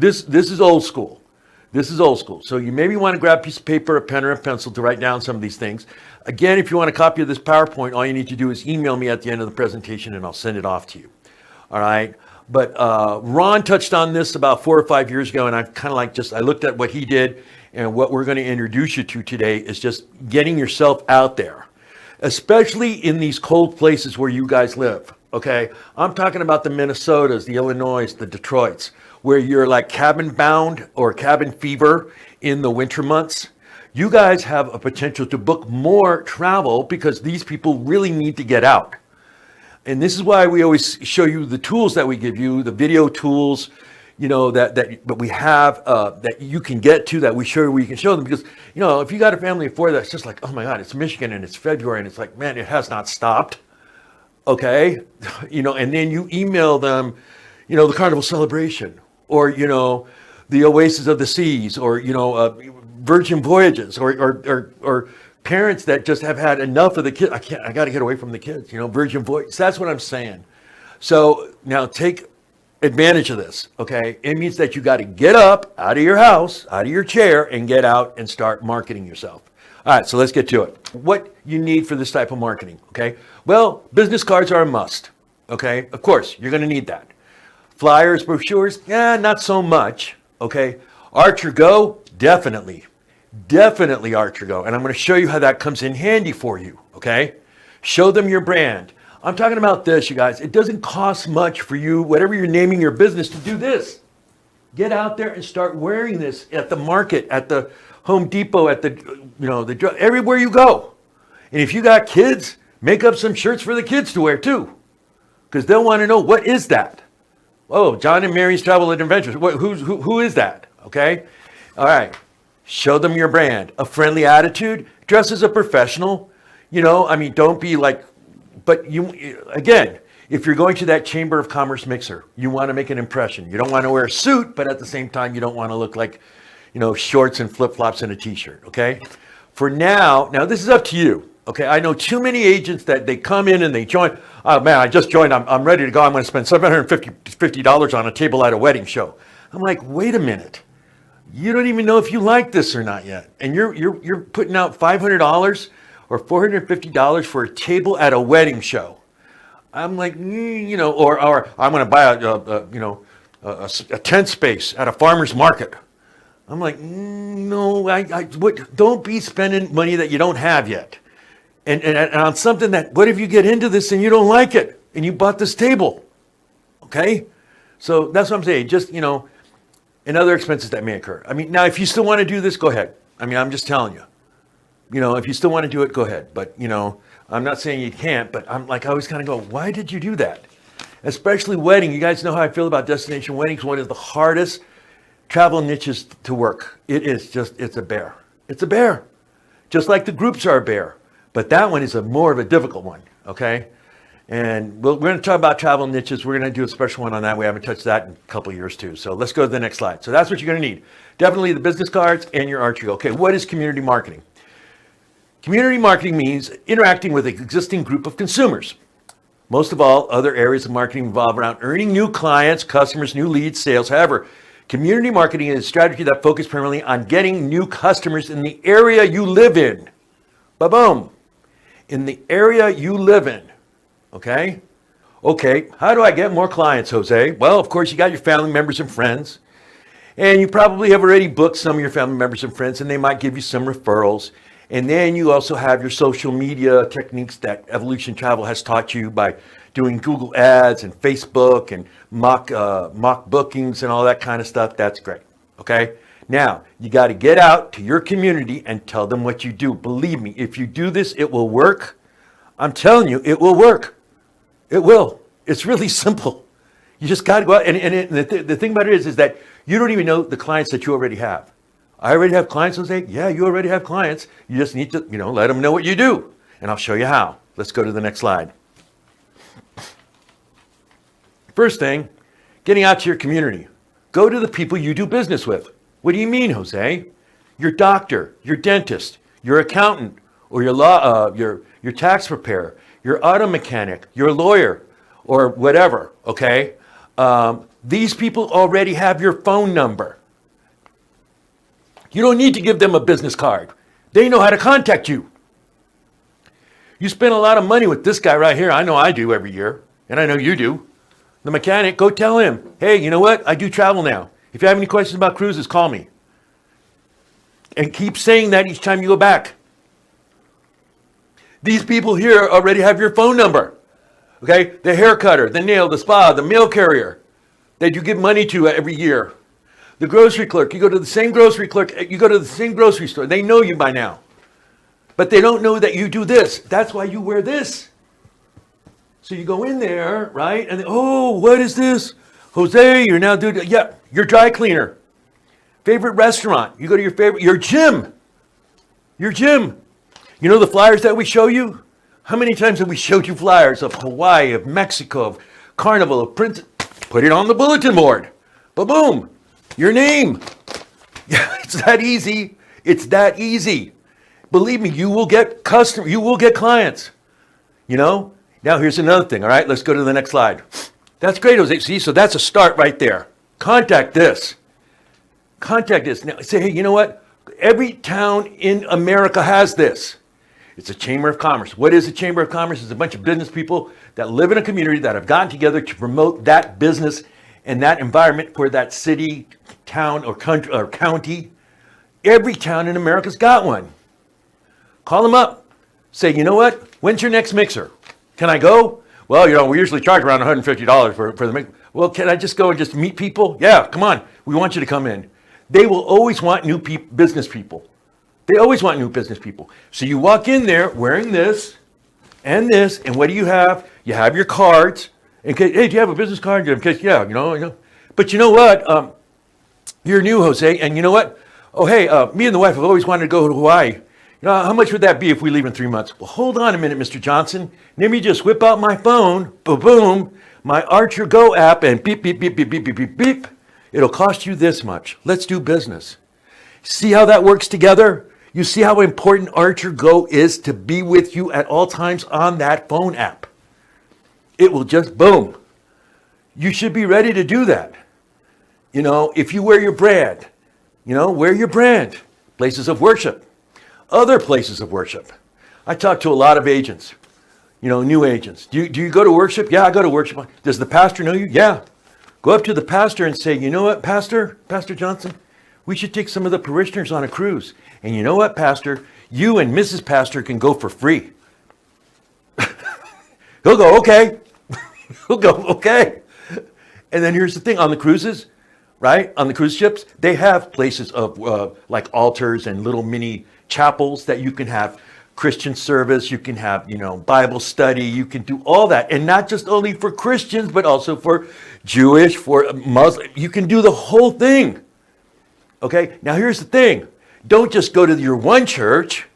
This is old school. This is old school. So you maybe want to grab a piece of paper, a pen, or a pencil to write down some of these things. Again, if you want a copy of this PowerPoint, all you need to do is email me at the end of the presentation and I'll send it off to you. All right. But Ron touched on this about 4 or 5 years ago, and I kind of like I looked at what he did, and what we're going to introduce you to today is just getting yourself out there, especially in these cold places where you guys live. Okay. I'm talking about the Minnesotas, the Illinois, the Detroits, where you're like cabin bound or cabin fever in the winter months. You guys have a potential to book more travel because these people really need to get out. And this is why we always show you the tools that we give you, the video tools, that we have that you can get to, that we show you where you can show them. Because, if you got a family of 4 that's just like, oh my God, it's Michigan and it's February and it's like, man, it has not stopped. Okay. And then you email them, the Carnival Celebration or, the Oasis of the Seas or, Virgin Voyages or parents that just have had enough of the kids. I got to get away from the kids, Virgin Voyages. That's what I'm saying. So now take advantage of this. Okay. It means that you got to get up out of your house, out of your chair and get out and start marketing yourself. All right. So let's get to it. What you need for this type of marketing. Okay. Well, business cards are a must. Okay. Of course, you're going to need that. Flyers, brochures. Not so much. Okay. Archer Go. Definitely Archer Go. And I'm going to show you how that comes in handy for you. Okay. Show them your brand. I'm talking about this, you guys. It doesn't cost much for you, whatever you're naming your business, to do this. Get out there and start wearing this at the market, at the Home Depot, at the everywhere you go. And if you got kids, make up some shirts for the kids to wear too, because they'll want to know, what is that? Oh, John and Mary's Travel and Adventures. Who is that? Okay. All right. Show them your brand. A friendly attitude. Dress as a professional. Don't be like, but again, if you're going to that Chamber of Commerce mixer, you want to make an impression. You don't want to wear a suit, but at the same time, you don't want to look like, shorts and flip-flops and a t-shirt. Okay. For now this is up to you. Okay. I know too many agents that they come in and they join. Oh man, I just joined. I'm ready to go. I'm going to spend $750 on a table at a wedding show. I'm like, wait a minute. You don't even know if you like this or not yet. And you're putting out $500 or $450 for a table at a wedding show. I'm like, or I'm going to buy a tent space at a farmer's market. I'm like, no, don't be spending money that you don't have yet. And on something that, what if you get into this and you don't like it and you bought this table? Okay. So that's what I'm saying. Just, and other expenses that may occur. Now, if you still want to do this, go ahead. I'm just telling you. If you still want to do it, go ahead. But, I'm not saying you can't, but I always kind of go, why did you do that? Especially wedding. You guys know how I feel about destination weddings. One of the hardest travel niches to work. It's a bear. It's a bear. Just like the groups are a bear. But that one is more of a difficult one. Okay. And we're going to talk about travel niches. We're going to do a special one on that. We haven't touched that in a couple of years too. So let's go to the next slide. So that's what you're going to need. Definitely the business cards and your Archer Go. Okay, what is community marketing? Community marketing means interacting with an existing group of consumers. Most of all, other areas of marketing revolve around earning new clients, customers, new leads, sales. However, community marketing is a strategy that focuses primarily on getting new customers in the area you live in. Ba-boom. In the area you live in. Okay. How do I get more clients, Jose? Well, of course, you got your family members and friends, and you probably have already booked some of your family members and friends, and they might give you some referrals. And then you also have your social media techniques that Evolution Travel has taught you by doing Google ads and Facebook and mock bookings and all that kind of stuff. That's great. Okay. Now you got to get out to your community and tell them what you do. Believe me, if you do this, it will work. I'm telling you, it will work. It will. It's really simple. You just got to go out. And the thing about it is that you don't even know the clients that you already have. I already have clients, Jose. Yeah, you already have clients. You just need to, let them know what you do. And I'll show you how. Let's go to the next slide. First thing, getting out to your community. Go to the people you do business with. What do you mean, Jose? Your doctor, your dentist, your accountant, or your tax preparer, your auto mechanic, your lawyer, or whatever, okay? These people already have your phone number. You don't need to give them a business card. They know how to contact you. You spend a lot of money with this guy right here. I know I do every year, and I know you do. The mechanic, go tell him, hey, you know what? I do travel now. If you have any questions about cruises, call me. And keep saying that each time you go back. These people here already have your phone number. Okay? The hair cutter, the nail, the spa, the mail carrier that you give money to every year. The grocery clerk, you go to the same grocery clerk, you go to the same grocery store. They know you by now. But they don't know that you do this. That's why you wear this. So you go in there, right? And oh, what is this? Jose, you're now doing, yeah, your dry cleaner. Favorite restaurant. You go to your gym. Your gym. You know the flyers that we show you? How many times have we showed you flyers of Hawaii, of Mexico, of Carnival, of Prince? Put it on the bulletin board. Ba-boom. Your name. Yeah, it's that easy. It's that easy. Believe me, you will get customers, you will get clients. You know? Now here's another thing, all right? Let's go to the next slide. That's great, Jose. See, so that's a start right there. Contact this. Contact this. Now say, hey, you know what? Every town in America has this. It's a chamber of commerce. What is a chamber of commerce? It's a bunch of business people that live in a community that have gotten together to promote that business and that environment for that city, town, or country or county. Every town in America's got one. Call them up. Say, you know what? When's your next mixer? Can I go? Well, you know, we usually charge around $150 for the mixer. Well, can I just go and just meet people? Yeah, come on. We want you to come in. They will always want new business people. They always want new business people. So you walk in there wearing this, and what do you have? You have your cards. In case, hey, do you have a business card? In case, yeah, you know. But you know what? You're new, Jose, and you know what? Oh, hey, me and the wife have always wanted to go to Hawaii. You know, how much would that be if we leave in 3 months? Well, hold on a minute, Mr. Johnson. Let me just whip out my phone, boom, my Archer Go app, and beep, beep, beep, beep, beep, beep, beep, beep. It'll cost you this much. Let's do business. See how that works together? You see how important Archer Go is to be with you at all times on that phone app. It will just boom. You should be ready to do that. You know, if you wear your brand, wear your brand. Places of worship. Other places of worship. I talk to a lot of agents, new agents. Do you go to worship? Yeah, I go to worship. Does the pastor know you? Yeah. Go up to the pastor and say, you know what, Pastor Johnson, we should take some of the parishioners on a cruise. And you know what, Pastor, you and Mrs. Pastor can go for free. He'll go, okay. He'll go, okay. And then here's the thing, on the cruises, right? On the cruise ships, they have places of like altars and little mini chapels that you can have Christian service, you can have, Bible study, you can do all that. And not just only for Christians, but also for Jewish, for Muslim. You can do the whole thing. Okay, now here's the thing. Don't just go to your one church,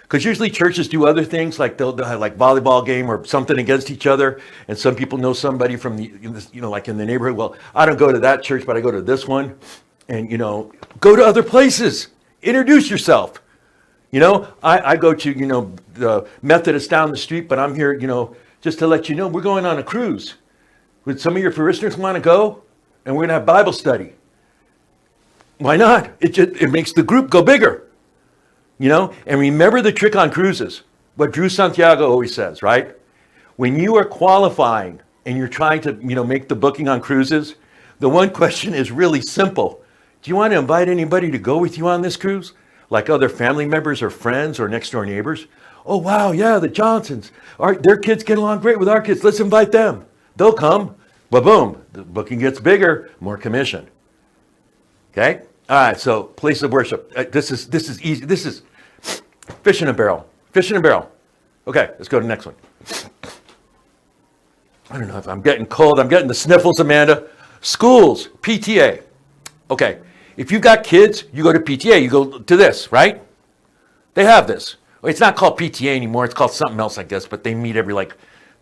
because usually churches do other things, like they'll have like volleyball game or something against each other. And some people know somebody from like in the neighborhood. Well, I don't go to that church, but I go to this one. And, go to other places. Introduce yourself. I go to, the Methodist down the street, but I'm here, just to let you know, we're going on a cruise. Would some of your parishioners want to go? And we're going to have Bible study. Why not? It makes the group go bigger, And remember the trick on cruises, what Drew Santiago always says, right? When you are qualifying and you're trying to, make the booking on cruises, the one question is really simple. Do you want to invite anybody to go with you on this cruise? Like other family members or friends or next door neighbors? Oh, wow, yeah, the Johnsons. Their kids get along great with our kids. Let's invite them. They'll come. Boom. The booking gets bigger, more commission. Okay? All right, so place of worship. This is easy. This is fish in a barrel. Fish in a barrel. Okay, let's go to the next one. I don't know if I'm getting cold. I'm getting the sniffles, Amanda. Schools, PTA. Okay. If you've got kids, you go to PTA, you go to this, right? They have this. It's not called PTA anymore. It's called something else, I guess, but they meet every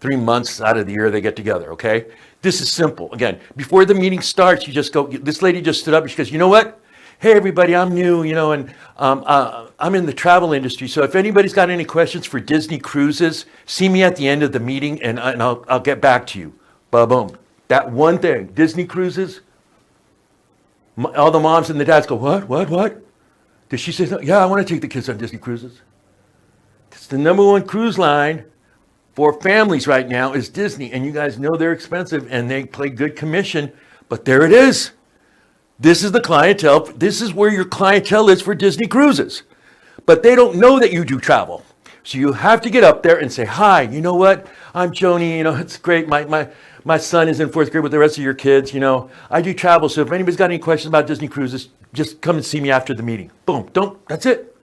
3 months out of the year. They get together, okay? This is simple. Again, before the meeting starts, you just go, this lady just stood up and she goes, you know what? Hey, everybody, I'm new, and I'm in the travel industry. So if anybody's got any questions for Disney cruises, see me at the end of the meeting and I'll get back to you. Boom. That one thing, Disney cruises, all the moms and the dads go, what? Did she say something? Yeah, I want to take the kids on Disney cruises. It's the number one cruise line for families right now is Disney. And you guys know they're expensive and they play good commission, but there it is. This is the clientele. This is where your clientele is for Disney cruises. But they don't know that you do travel. So you have to get up there and say, hi, you know what? I'm Joni. You know, it's great. My son is in 4th grade with the rest of your kids. You know, I do travel. So if anybody's got any questions about Disney cruises, just come and see me after the meeting. Boom. That's it.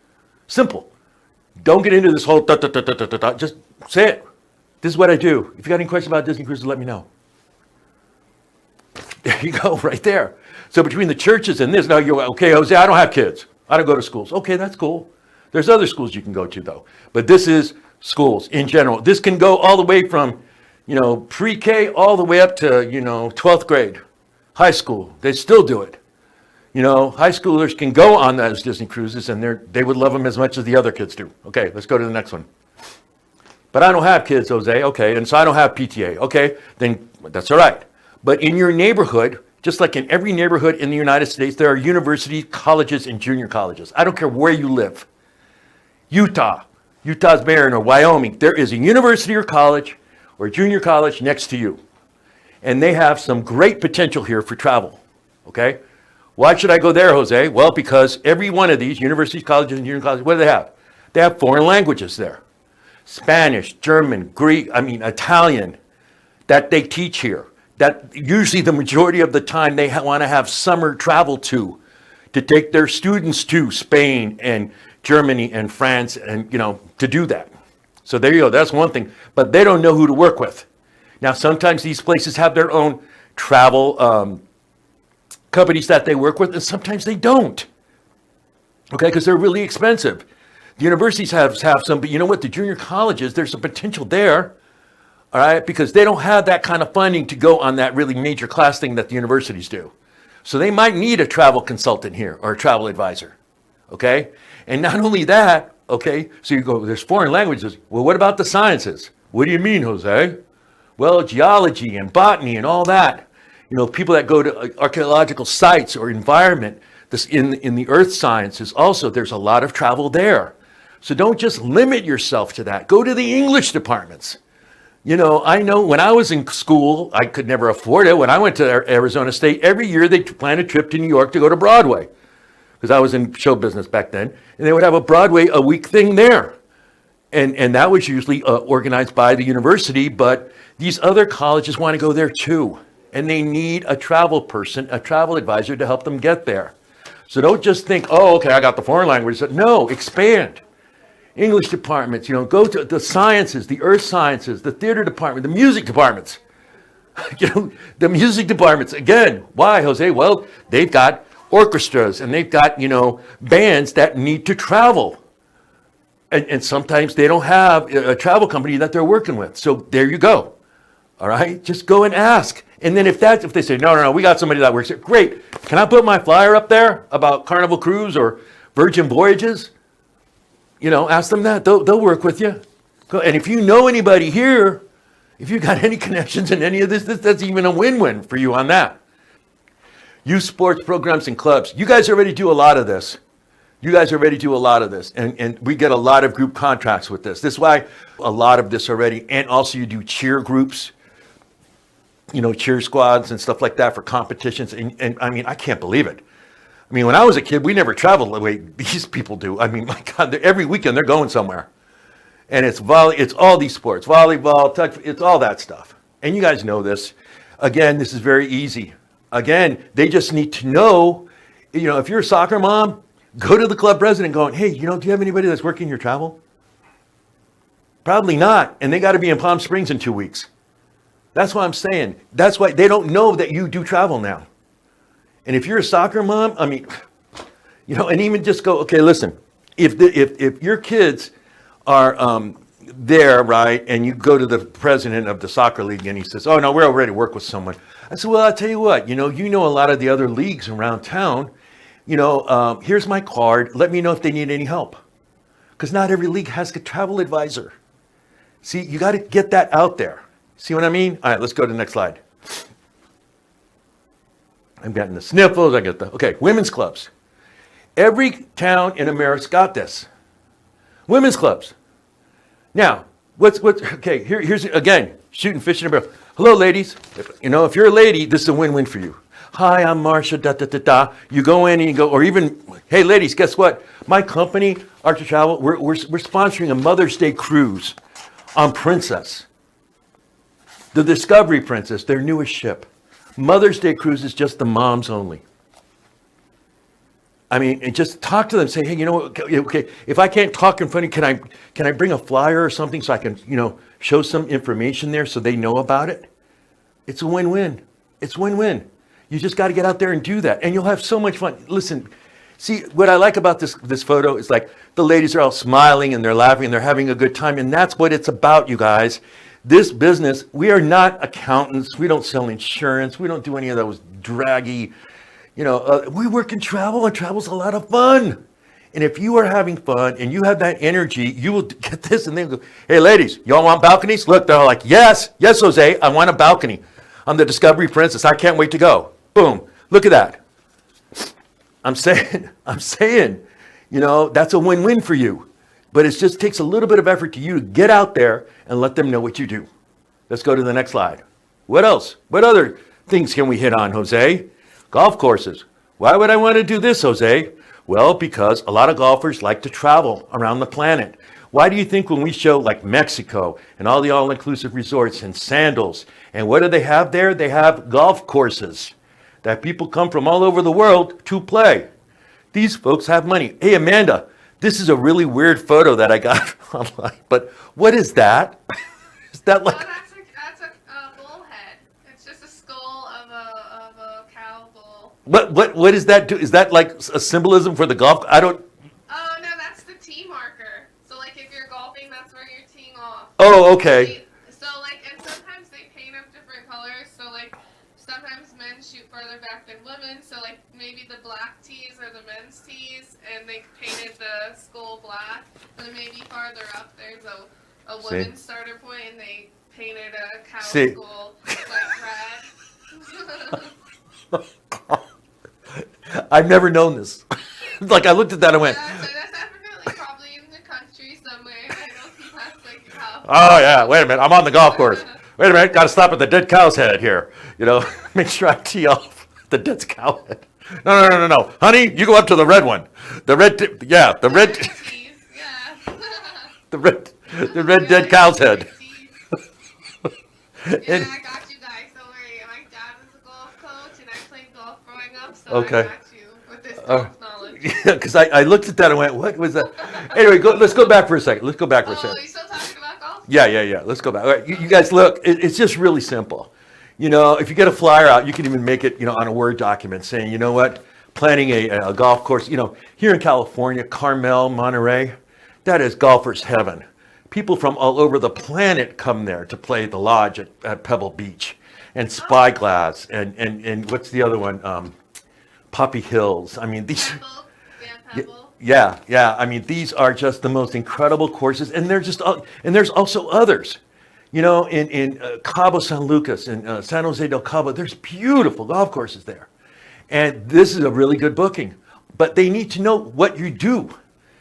Simple. Don't get into this whole just say it. This is what I do. If you got any questions about Disney cruises, let me know. There you go, right there. So between the churches and this, now you're okay, Jose, I don't have kids. I don't go to schools. Okay, that's cool. There's other schools you can go to though. But this is schools in general. This can go all the way from, pre-K all the way up to, 12th grade, high school. They still do it. High schoolers can go on those Disney cruises and they would love them as much as the other kids do. Okay, let's go to the next one. But I don't have kids, Jose. Okay, and so I don't have PTA. Okay, then that's all right. But in your neighborhood, just like in every neighborhood in the United States, there are universities, colleges, and junior colleges. I don't care where you live. Utah's barren, or Wyoming, there is a university or college or junior college next to you. And they have some great potential here for travel, okay? Why should I go there, Jose? Well, because every one of these universities, colleges, and junior colleges, what do they have? They have foreign languages there. Spanish, German, Greek, Italian, that they teach here. That usually the majority of the time they want to have summer travel to take their students to Spain and Germany and France and, to do that. So there you go. That's one thing. But they don't know who to work with. Now, sometimes these places have their own travel companies that they work with, and sometimes they don't. Okay, because they're really expensive. The universities have some, but you know what? The junior colleges, there's some potential there. All right, because they don't have that kind of funding to go on that really major class thing that the universities do. So they might need a travel consultant here or a travel advisor, okay? And not only that, okay, so you go, there's foreign languages. Well, what about the sciences? What do you mean, Jose? Well, geology and botany and all that. People that go to archaeological sites or environment, this in the earth sciences also, there's a lot of travel there. So don't just limit yourself to that. Go to the English departments. I know when I was in school, I could never afford it. When I went to Arizona State, every year they planned a trip to New York to go to Broadway, because I was in show business back then, and they would have a Broadway a week thing there. And that was usually organized by the university, but these other colleges want to go there too. And they need a travel person, a travel advisor to help them get there. So don't just think, oh, okay, I got the foreign language. No, expand. English departments, go to the sciences, the earth sciences, the theater department, the music departments. The music departments, again, why, Jose? Well, they've got orchestras and they've got, bands that need to travel. And sometimes they don't have a travel company that they're working with. So there you go. All right, just go and ask. And then if they say, no, we got somebody that works here, great. Can I put my flyer up there about Carnival Cruise or Virgin Voyages? Ask them that. They'll work with you. And if you know anybody here, if you got any connections in any of this, that's even a win-win for you on that. Youth sports programs and clubs. You guys already do a lot of this. And we get a lot of group contracts with this. This is why a lot of this already. And also you do cheer groups, cheer squads and stuff like that for competitions. And I can't believe it. When I was a kid, we never traveled the way these people do. My God, every weekend they're going somewhere. And it's all these sports, volleyball, touch, it's all that stuff. And you guys know this. Again, this is very easy. Again, they just need to know, if you're a soccer mom, go to the club president going, hey, do you have anybody that's working your travel? Probably not. And they got to be in Palm Springs in 2 weeks. That's what I'm saying. That's why they don't know that you do travel now. And if you're a soccer mom, and even just go, okay, listen, if your kids are there, right, and you go to the president of the soccer league and he says, oh, no, we're already work with someone. I said, well, I'll tell you what, you know a lot of the other leagues around town, here's my card. Let me know if they need any help. Because not every league has a travel advisor. See, you got to get that out there. See what I mean? All right, let's go to the next slide. I'm getting the sniffles. Okay, women's clubs. Every town in America's got this. Women's clubs. Now, okay, here's, again, shooting fish in a barrel. Hello, ladies. If you're a lady, this is a win-win for you. Hi, I'm Marsha, da-da-da-da. You go in and you go, or even, hey, ladies, guess what? My company, Archer Travel, we're sponsoring a Mother's Day cruise on Princess. The Discovery Princess, their newest ship. Mother's Day cruise is just the moms only. I mean, and just talk to them. Say, hey, okay, if I can't talk in front of you, can I bring a flyer or something so I can, show some information there so they know about it? It's a win-win. It's win-win. You just got to get out there and do that, and you'll have so much fun. Listen, see, what I like about this photo is like the ladies are all smiling and they're laughing and they're having a good time, and that's what it's about, you guys. This business, we are not accountants. We don't sell insurance. We don't do any of those draggy, we work in travel, and travel's a lot of fun. And if you are having fun and you have that energy, you will get this, and they go, hey, ladies, y'all want balconies? Look, they're all like, yes, Jose, I want a balcony. I'm the Discovery Princess. I can't wait to go. Boom. Look at that. I'm saying, that's a win-win for you. But it just takes a little bit of effort to you to get out there and let them know what you do. Let's go to the next slide. What else? What other things can we hit on, Jose? Golf courses. Why would I want to do this, Jose? Well, because a lot of golfers like to travel around the planet. Why do you think when we show like Mexico and all the all-inclusive resorts and Sandals, and what do they have there? They have golf courses that people come from all over the world to play. These folks have money. Hey, Amanda, this is a really weird photo that I got online, but what is that? Is that like... That's a bullhead. It's just a skull of a cow bull. What does that do? Is that like a symbolism for the golf? I don't... Oh, no, that's the tee marker. So, like, if you're golfing, that's where you're teeing off. Oh, okay. So, like, and sometimes they paint them different colors. So, like, sometimes men shoot further back than women. So, like, maybe the black tees are the men's tees, and they painted the skull black. And then maybe farther up, there's a women's starter point, and they painted a cow skull like red. I've never known this. Like, I looked at that and went... So that's definitely probably in the country somewhere. I don't think that's like cow. Oh, yeah. Wait a minute. I'm on the golf course. Wait a minute. Got to stop at the dead cow's head here. Make sure I tee off the dead cow head. No. Honey, you go up to the red one. The red dead cow's head. Yeah, I got you guys. Don't worry. My dad was a golf coach, and I played golf growing up, so okay. I got you with this golf knowledge. Yeah, because I looked at that and went, what was that? Anyway, let's go back for a second. Oh, are you still talking about golf? Yeah. Let's go back. All right, you guys, look, it's just really simple. If you get a flyer out, you can even make it, on a Word document saying, you know what, planning a golf course, here in California, Carmel, Monterey, that is golfer's heaven. People from all over the planet come there to play the lodge at Pebble Beach and Spyglass and what's the other one? Poppy Hills. I mean, these... Pebble. Yeah. I mean, these are just the most incredible courses, and and there's also others. In Cabo San Lucas and San Jose del Cabo, there's beautiful golf courses there. And this is a really good booking. But they need to know what you do.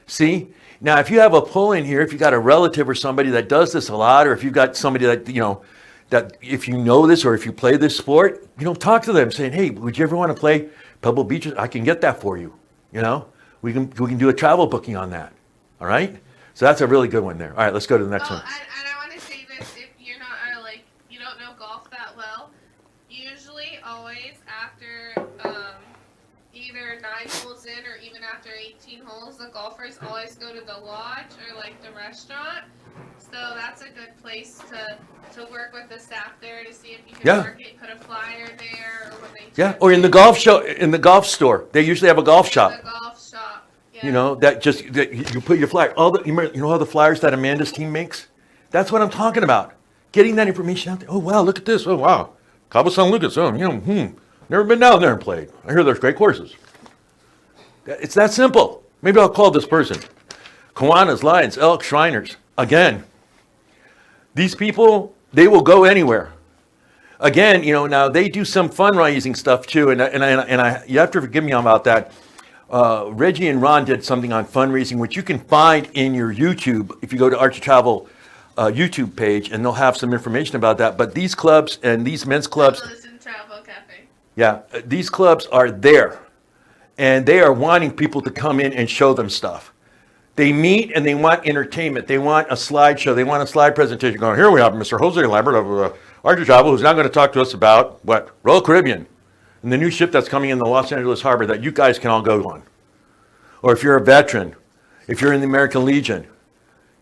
See? Now, if you have a pull in here, if you got a relative or somebody that does this a lot, or if you've got somebody that, that if you know this or if you play this sport, talk to them saying, hey, would you ever want to play Pebble Beach? I can get that for you. We can do a travel booking on that. All right? So that's a really good one there. All right, let's go to the next one. And I want to say this, if you're not, you don't know golf that well, usually always after either 9 holes in or even after 18 holes, the golfers always go to the lodge or the restaurant. So that's a good place to work with the staff there to see if you can put a flyer there, or when they or in the golf store. They usually have a golf shop. The golf shop. Yeah. That you put your flyer. All the flyers that Amanda's team makes. That's what I'm talking about. Getting that information out there. Oh wow, look at this. Oh wow, Cabo San Lucas. Oh, never been down there and played. I hear there's great courses. It's that simple. Maybe I'll call this person. Kiwanis, Lions, Elk, Shriners. Again, these people, they will go anywhere. again, now they do some fundraising stuff too, and you have to forgive me about that. Reggie and Ron did something on fundraising, which you can find in your YouTube if you go to Archer Travel YouTube page, and they'll have some information about that. But these clubs and these men's clubs, Travel Cafe. yeah, these clubs are there, and they are wanting people to come in and show them stuff. They meet and they want entertainment. They want a slideshow. They want a slide presentation going, here we have Mr. Jose Lambert of Archer Travel, who's now going to talk to us about what? Royal Caribbean and the new ship that's coming in the Los Angeles Harbor that you guys can all go on. Or if you're a veteran, if you're in the American Legion,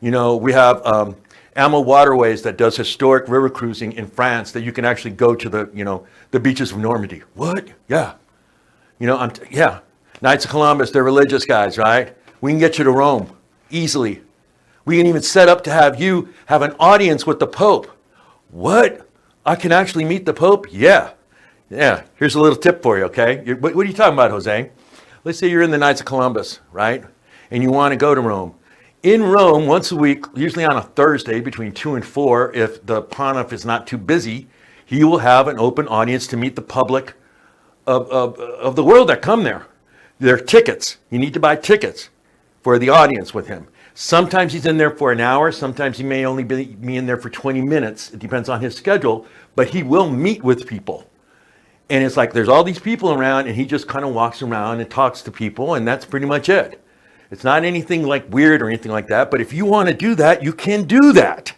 we have AMO Waterways that does historic river cruising in France that you can actually go to the beaches of Normandy. What? Yeah. Yeah. Knights of Columbus, they're religious guys, right? We can get you to Rome easily. We can even set up to have you have an audience with the Pope. What? I can actually meet the Pope? Yeah. Yeah. Here's a little tip for you, okay? What are you talking about, Jose? Let's say you're in the Knights of Columbus, right? And you want to go to Rome. In Rome, once a week, usually on a Thursday between 2 and 4, if the pontiff is not too busy, he will have an open audience to meet the public of the world that come there. There are tickets. You need to buy tickets for the audience with him. Sometimes he's in there for an hour. Sometimes he may only be in there for 20 minutes. It depends on his schedule, but he will meet with people. And it's like there's all these people around, and he just kind of walks around and talks to people, and that's pretty much it. It's not anything like weird or anything like that, but if you want to do that, you can do that.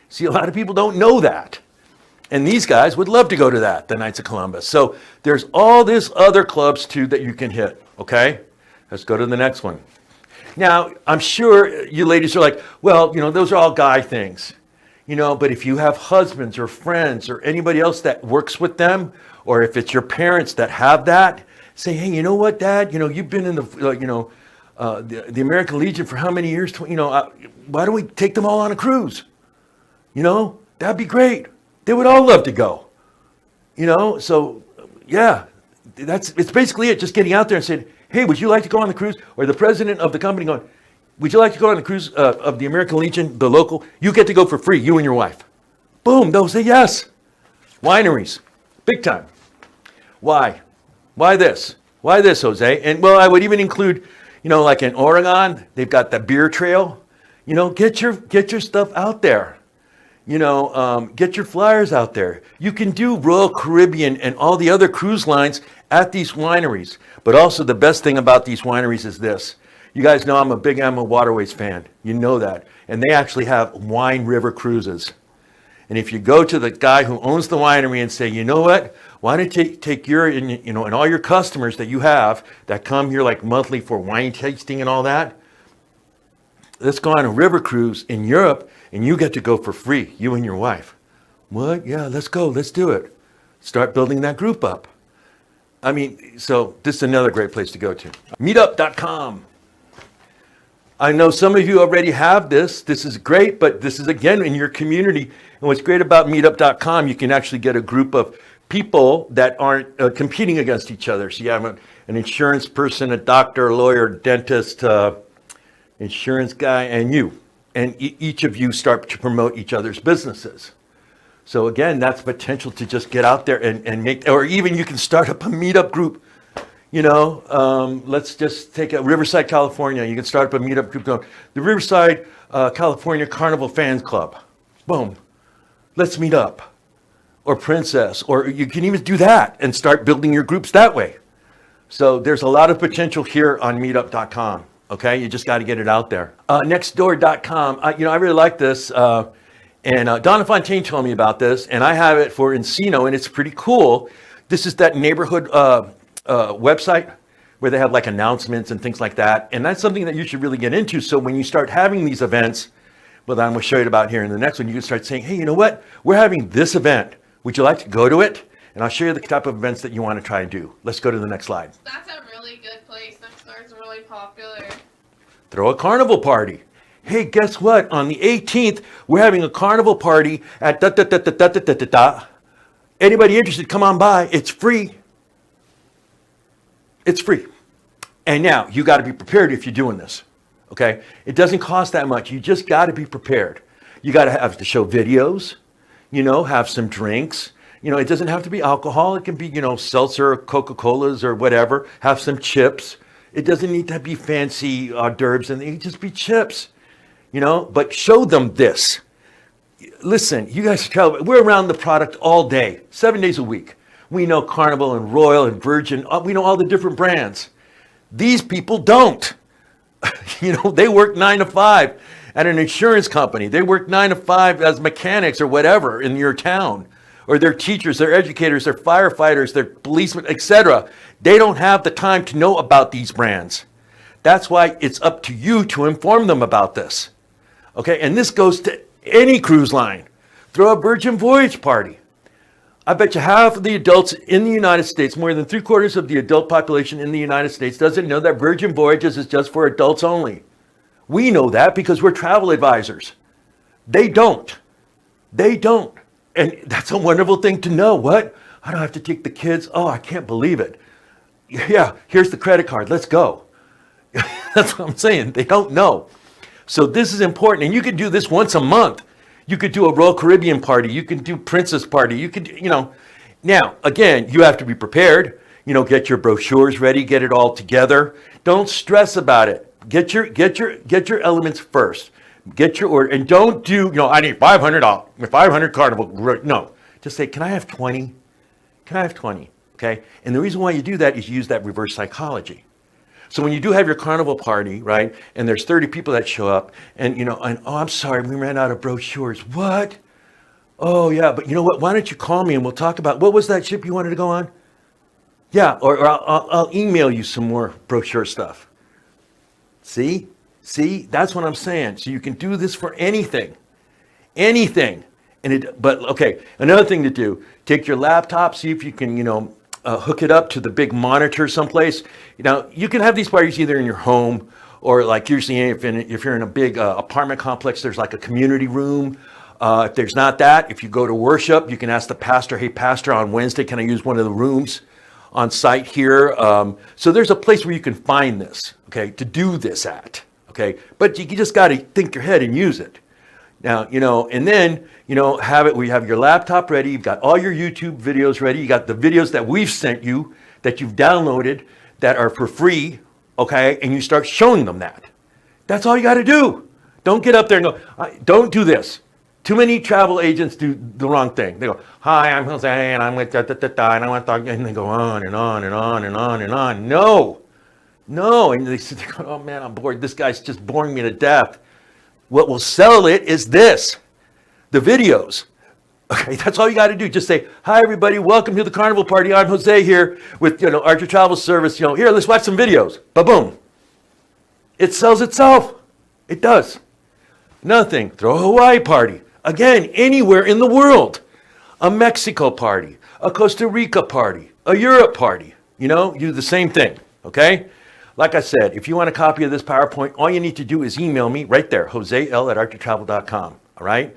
See, a lot of people don't know that. And these guys would love to go to that, the Knights of Columbus. So there's all this other clubs too that you can hit, okay? Let's go to the next one. Now, I'm sure you ladies are like, well, those are all guy things. But if you have husbands or friends or anybody else that works with them, or if it's your parents that have that, say, hey, you know what, Dad? You've been in the American Legion for how many years? Why don't we take them all on a cruise? That'd be great. They would all love to go. So yeah, it's basically it. Just getting out there and saying, hey, would you like to go on the cruise? Or the president of the company going, would you like to go on the cruise of the American Legion, the local? You get to go for free, you and your wife. Boom, they'll say yes. Wineries, big time. Why? Why this? Why this, Jose? And well, I would even include, like in Oregon, they've got the beer trail. Get your stuff out there. Get your flyers out there. You can do Royal Caribbean and all the other cruise lines at these wineries. But also the best thing about these wineries is this. You guys know I'm a big AMO Waterways fan. You know that. And they actually have wine river cruises. And if you go to the guy who owns the winery and say, you know what, why don't you take your, and all your customers that you have that come here like monthly for wine tasting and all that, let's go on a river cruise in Europe and you get to go for free, you and your wife. What? Yeah, let's go. Let's do it. Start building that group up. So this is another great place to go to. Meetup.com. I know some of you already have this. This is great, but this is again in your community. And what's great about meetup.com, you can actually get a group of people that aren't competing against each other. So you have an insurance person, a doctor, a lawyer, dentist, insurance guy, and you. And each of you start to promote each other's businesses. So again, that's potential to just get out there and make, or even you can start up a meetup group. Let's just take a Riverside, California. You can start up a meetup group going, the Riverside, California Carnival Fans Club. Boom. Let's meet up. Or Princess. Or you can even do that and start building your groups that way. So there's a lot of potential here on meetup.com. Okay, you just got to get it out there. Nextdoor.com. I really like this. And Donna Fontaine told me about this, and I have it for Encino, and it's pretty cool. This is that neighborhood website where they have like announcements and things like that. And that's something that you should really get into. So when you start having these events, well, that I'm going to show you about here in the next one, you can start saying, hey, you know what? We're having this event. Would you like to go to it? And I'll show you the type of events that you want to try and do. Let's go to the next slide. That's a really good place. Nextdoor's really popular. Throw a carnival party. Hey, guess what? On the 18th, we're having a carnival party at da-da-da-da-da-da-da-da. Anybody interested, come on by. It's free. It's free. And now, you got to be prepared if you're doing this, okay? It doesn't cost that much. You just got to be prepared. You got to have to show videos, have some drinks, You know, it doesn't have to be alcohol. It can be, seltzer, or Coca-Colas or whatever. Have some chips. It doesn't need to be fancy hors d'oeuvres, and it can just be chips, but show them this. Listen, you guys travel. We're around the product all day, 7 days a week. We know Carnival and Royal and Virgin. We know all the different brands. These people don't. They work 9 to 5 at an insurance company. They work 9 to 5 as mechanics or whatever in your town. Or they're teachers, they're educators, they're firefighters, they're policemen, etc. They don't have the time to know about these brands. That's why it's up to you to inform them about this. Okay, and this goes to any cruise line. Throw a Virgin Voyage party. I bet you half of the adults in the United States, more than 3/4 of the adult population in the United States, doesn't know that Virgin Voyages is just for adults only. We know that because we're travel advisors. They don't. They don't. And that's a wonderful thing to know. What? I don't have to take the kids. Oh, I can't believe it. Yeah, here's the credit card. Let's go. That's what I'm saying. They don't know. So this is important. And you can do this once a month. You could do a Royal Caribbean party. You can do Princess party. You could, Now, again, you have to be prepared. Get your brochures ready. Get it all together. Don't stress about it. Get your elements first. Get your order, and don't do, I need $500 Carnival. No, just say, can I have 20? Can I have 20? Okay. And the reason why you do that is you use that reverse psychology. So when you do have your Carnival party, right, and there's 30 people that show up, and oh, I'm sorry, we ran out of brochures. What? Oh yeah, but you know what? Why don't you call me and we'll talk about what was that ship you wanted to go on? Yeah, or I'll email you some more brochure stuff. See, that's what I'm saying. So you can do this for anything. But okay, another thing to do, take your laptop, see if you can, hook it up to the big monitor someplace. You can have these parties either in your home or like usually if you're in a big apartment complex, there's like a community room. If there's not that, if you go to worship, you can ask the pastor, hey, pastor, on Wednesday, can I use one of the rooms on site here? So there's a place where you can find this, okay, to do this at. Okay, but you just got to think your head and use it. Now, and then, have it where you have your laptop ready. You've got all your YouTube videos ready. You got the videos that we've sent you that you've downloaded that are for free. Okay, and you start showing them that. That's all you got to do. Don't get up there and go, don't do this. Too many travel agents do the wrong thing. They go, hi, I'm Jose, and I'm with da-da-da-da, and I want to talk, and they go on and on and on and on and on. No, and they sit there going, oh man, I'm bored. This guy's just boring me to death. What will sell it is this, the videos. Okay, that's all you got to do. Just say, hi everybody, welcome to the Carnival party. I'm Jose here with Archer Travel Service. Here, let's watch some videos. Ba-boom. It sells itself. It does. Another thing, throw a Hawaii party. Again, anywhere in the world. A Mexico party, a Costa Rica party, a Europe party. Do the same thing. Okay. Like I said, if you want a copy of this PowerPoint, all you need to do is email me right there, josel@archertravel.com, all right?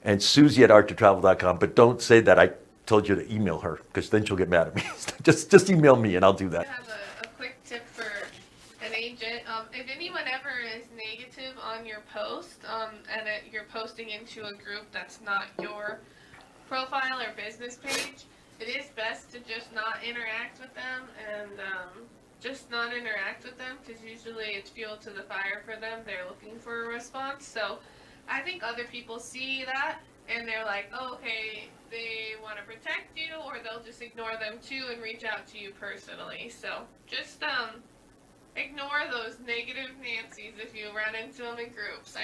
And Susie at archertravel.com, but don't say that I told you to email her, because then she'll get mad at me. just email me and I'll do that. I have a quick tip for an agent. If anyone ever is negative on your post, and you're posting into a group that's not your profile or business page, it is best to just not interact with them and just not interact with them, because usually it's fuel to the fire for them. They're looking for a response. So I think other people see that and they're like, oh, okay, they want to protect you, or they'll just ignore them too and reach out to you personally. So just ignore those negative Nancys if you run into them in groups.